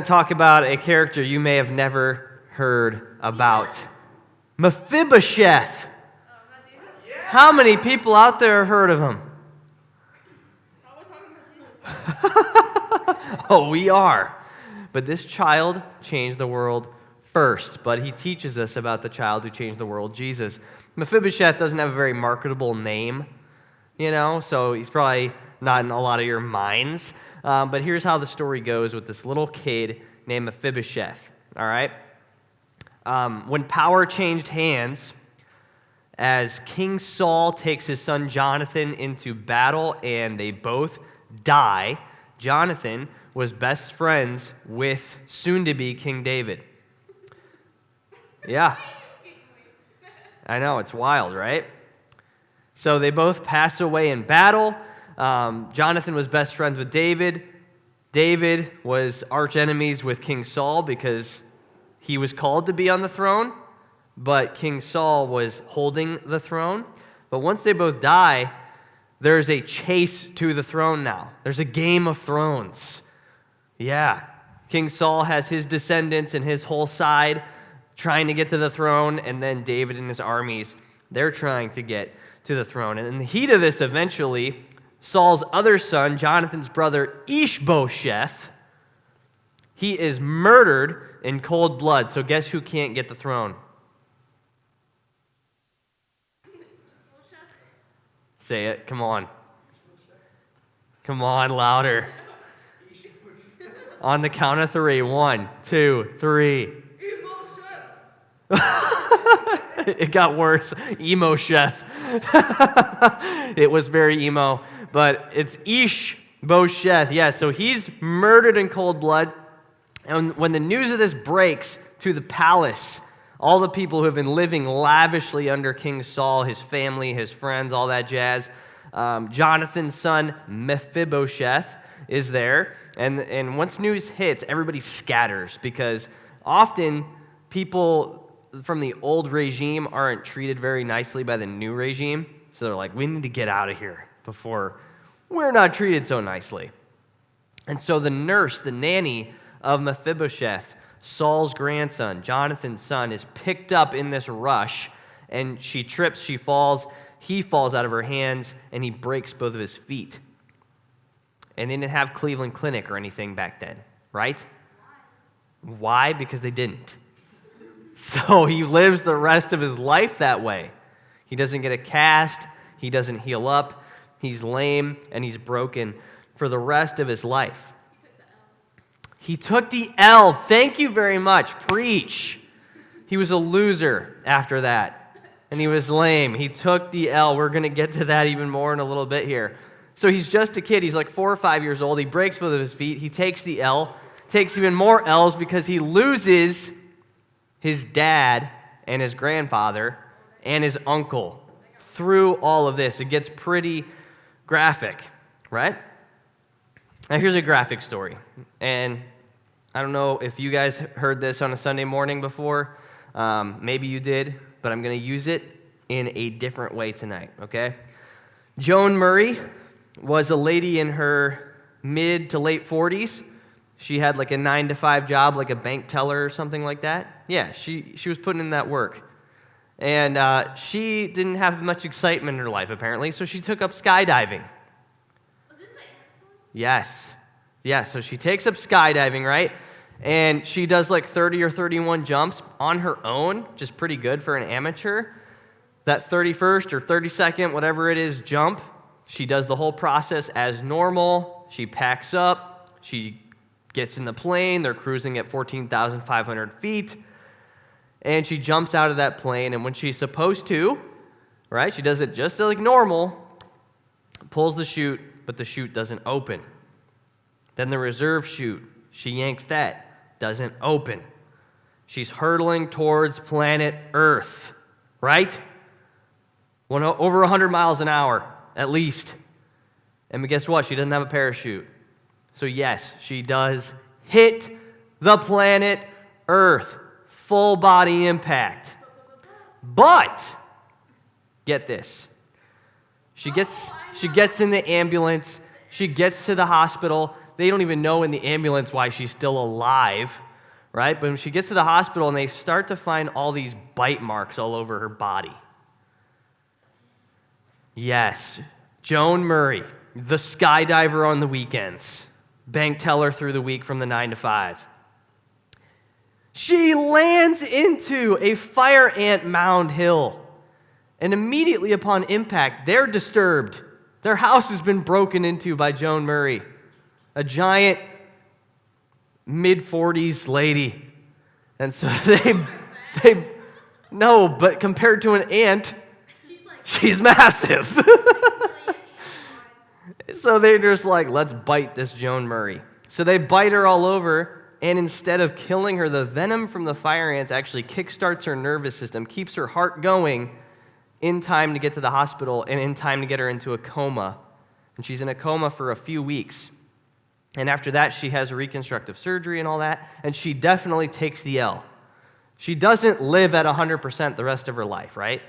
going to talk about a character you may have never heard about. Mephibosheth. How many people out there have heard of him? Oh, we are. But this child changed the world first. But he teaches us about the child who changed the world, Jesus. Mephibosheth doesn't have a very marketable name, so he's probably not in a lot of your minds. But here's how the story goes with this little kid named Mephibosheth, all right? When power changed hands, as King Saul takes his son Jonathan into battle and they both die, Jonathan was best friends with soon-to-be King David. Yeah. I know, it's wild, right? So they both pass away in battle. Jonathan was best friends with David. David was arch enemies with King Saul because he was called to be on the throne, but King Saul was holding the throne. But once they both die, there's a chase to the throne now. There's a Game of Thrones. Yeah. King Saul has his descendants and his whole side trying to get to the throne, and then David and his armies, they're trying to get to the throne. And in the heat of this, eventually, Saul's other son, Jonathan's brother, Mephibosheth, he is murdered in cold blood. So guess who can't get the throne? Say it. Come on. Come on, louder. On the count of three. 1, 2, 3. It got worse. Emo-chef. It was very emo. But it's Mephibosheth. Yeah, so he's murdered in cold blood. And when the news of this breaks to the palace, all the people who have been living lavishly under King Saul, his family, his friends, all that jazz, Jonathan's son Mephibosheth is there. And once news hits, everybody scatters because often people from the old regime aren't treated very nicely by the new regime. So they're like, we need to get out of here before we're not treated so nicely. And so the nurse, the nanny of Mephibosheth, Saul's grandson, Jonathan's son, is picked up in this rush, and she trips, she falls, he falls out of her hands, and he breaks both of his feet. And they didn't have Cleveland Clinic or anything back then, right? Why? Because they didn't. So he lives the rest of his life that way. He doesn't get a cast, he doesn't heal up, he's lame, and he's broken for the rest of his life. He took the L. Thank you very much. Preach. He was a loser after that, and he was lame. He took the L. We're going to get to that even more in a little bit here. So he's just a kid. He's like 4 or 5 years old. He breaks both of his feet. He takes the L, takes even more L's because he loses his dad and his grandfather and his uncle through all of this. It gets pretty graphic, right? Now, here's a graphic story, and I don't know if you guys heard this on a Sunday morning before. Maybe you did, but I'm going to use it in a different way tonight, okay? Joan Murray was a lady in her mid to late 40s. She had like a 9-to-5 job, like a bank teller or something like that. Yeah, she was putting in that work. And she didn't have much excitement in her life, apparently, so she took up skydiving. Yes. Yeah, so she takes up skydiving, right? And she does like 30 or 31 jumps on her own, just pretty good for an amateur. That 31st or 32nd, whatever it is, jump, she does the whole process as normal. She packs up. She gets in the plane. They're cruising at 14,500 feet. And she jumps out of that plane. And when she's supposed to, right, she does it just like normal, pulls the chute, but the chute doesn't open. Then the reserve chute, she yanks that, doesn't open. She's hurtling towards planet Earth, right? Over 100 miles an hour, at least. And guess what? She doesn't have a parachute. So yes, she does hit the planet Earth. Full body impact. But, get this. She gets in the ambulance. She gets to the hospital. they don't even know in the ambulance why she's still alive, right? But when she gets to the hospital and they start to find all these bite marks all over her body. Yes, Joan Murray, the skydiver on the weekends, bank teller through the week from the 9 to 5. She lands into a fire ant mound hill, and immediately upon impact, they're disturbed. Their house has been broken into by Joan Murray, a giant mid-40s lady. And so no, but compared to an ant, she's massive. So they're just like, let's bite this Joan Murray. So they bite her all over, and instead of killing her, the venom from the fire ants actually kickstarts her nervous system, keeps her heart going in time to get to the hospital and in time to get her into a coma. And she's in a coma for a few weeks. And after that, she has reconstructive surgery and all that, and she definitely takes the L. She doesn't live at 100% the rest of her life, right?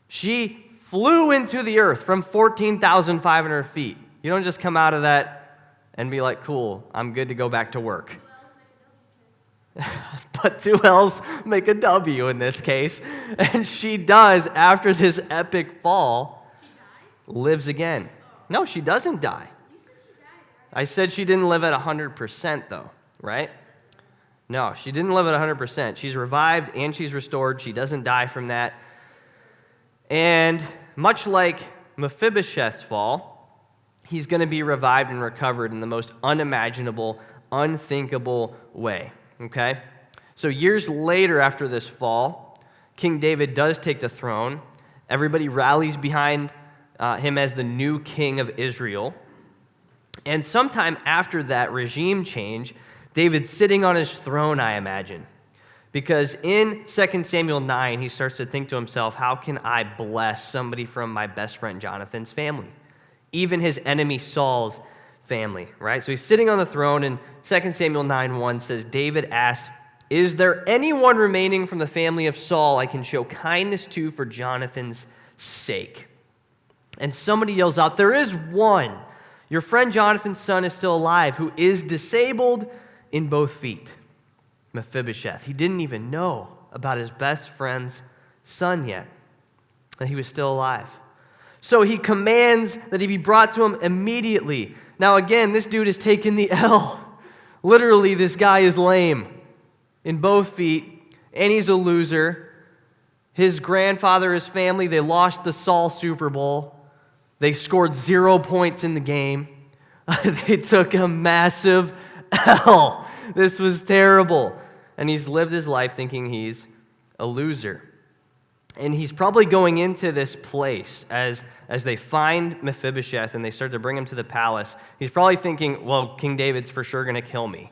She flew into the earth from 14,500 feet. You don't just come out of that and be like, cool, I'm good to go back to work. But 2 L's make a W in this case. And she does, after this epic fall, lives again. No, she doesn't die. I said she didn't live at 100% though, right? No, she didn't live at 100%. She's revived and she's restored. She doesn't die from that. And much like Mephibosheth's fall, he's going to be revived and recovered in the most unimaginable, unthinkable way, okay? So years later after this fall, King David does take the throne. Everybody rallies behind him as the new king of Israel. And sometime after that regime change, David's sitting on his throne, I imagine. Because in 2 Samuel 9, he starts to think to himself, how can I bless somebody from my best friend Jonathan's family? Even his enemy Saul's family, right? So he's sitting on the throne, and 2 Samuel 9:1 says, David asked, is there anyone remaining from the family of Saul I can show kindness to for Jonathan's sake? And somebody yells out, there is one. Your friend Jonathan's son is still alive, who is disabled in both feet. Mephibosheth. He didn't even know about his best friend's son yet, that he was still alive. So he commands that he be brought to him immediately. Now again, this dude is taking the L. Literally, this guy is lame in both feet, and he's a loser. His grandfather, his family, they lost the Saul Super Bowl. They scored 0 points in the game. They took a massive L. This was terrible. And he's lived his life thinking he's a loser. And he's probably going into this place as they find Mephibosheth and they start to bring him to the palace. He's probably thinking, well, King David's for sure going to kill me.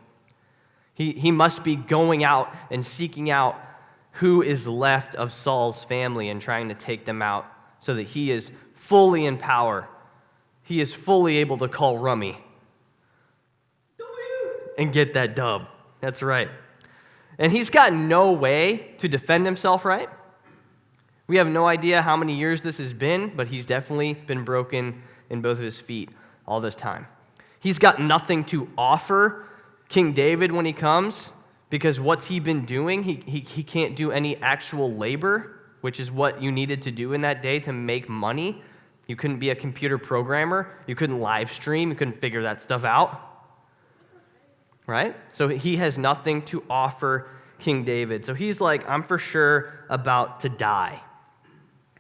He must be going out and seeking out who is left of Saul's family and trying to take them out so that he is fully in power. He is fully able to call rummy and get that dub. That's right. And he's got no way to defend himself, right? We have no idea how many years this has been, but he's definitely been broken in both of his feet all this time. He's got nothing to offer King David when he comes, because what's he been doing? He can't do any actual labor, which is what you needed to do in that day to make money. You couldn't be a computer programmer. You couldn't live stream. You couldn't figure that stuff out. Right? So he has nothing to offer King David. So he's like, I'm for sure about to die.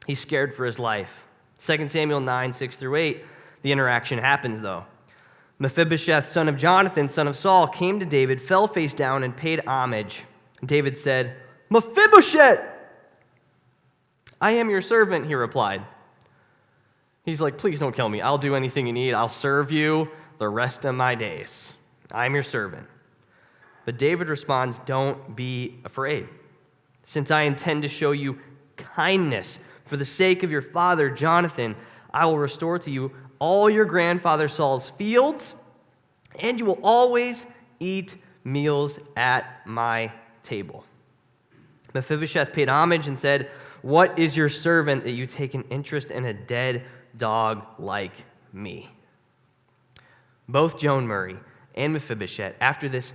He's scared for his life. 2 Samuel 9, 6-8, the interaction happens though. Mephibosheth, son of Jonathan, son of Saul, came to David, fell face down, and paid homage. David said, Mephibosheth! I am your servant, he replied. He's like, please don't kill me. I'll do anything you need. I'll serve you the rest of my days. I'm your servant. But David responds, don't be afraid, since I intend to show you kindness for the sake of your father, Jonathan. I will restore to you all your grandfather Saul's fields, and you will always eat meals at my table. Mephibosheth paid homage and said, what is your servant that you take an interest in a dead dog like me? Both Joan Murray and Mephibosheth, after this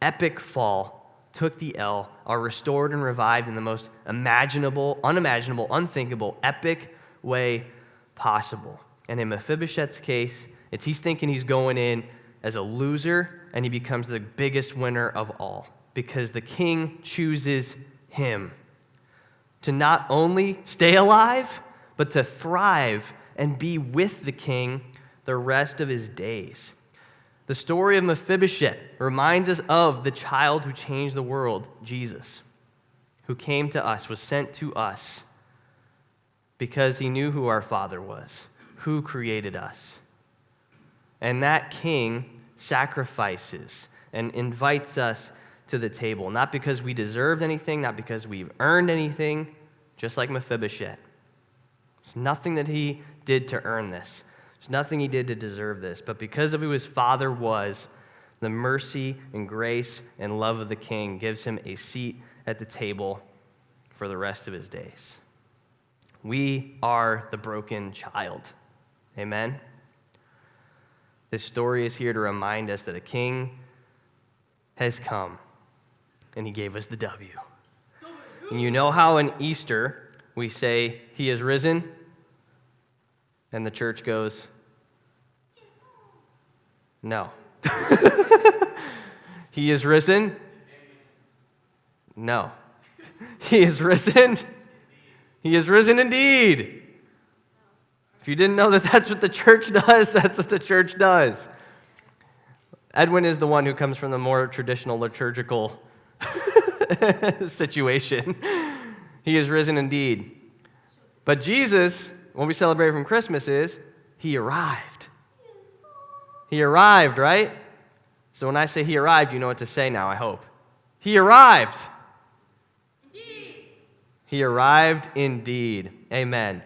epic fall, took the L, are restored and revived in the most unimaginable, unthinkable, epic way possible. And in Mephibosheth's case, he's thinking he's going in as a loser, and he becomes the biggest winner of all because the king chooses him to not only stay alive, but to thrive and be with the king the rest of his days. The story of Mephibosheth reminds us of the child who changed the world, Jesus, who came to us, was sent to us because he knew who our Father was, who created us. And that king sacrifices and invites us to the table, not because we deserved anything, not because we've earned anything, just like Mephibosheth. It's nothing that he did to earn this. There's nothing he did to deserve this, but because of who his father was, the mercy and grace and love of the king gives him a seat at the table for the rest of his days. We are the broken child. Amen? This story is here to remind us that a king has come, and he gave us the W. And you know how in Easter we say, he is risen? And the church goes, no. He is risen? No. He is risen? He is risen indeed. If you didn't know that that's what the church does, that's what the church does. Edwin is the one who comes from the more traditional liturgical situation. He is risen indeed. But Jesus, what we celebrate from Christmas is, he arrived. He arrived, right? So when I say he arrived, you know what to say now, I hope. He arrived. Indeed. He arrived indeed. Amen.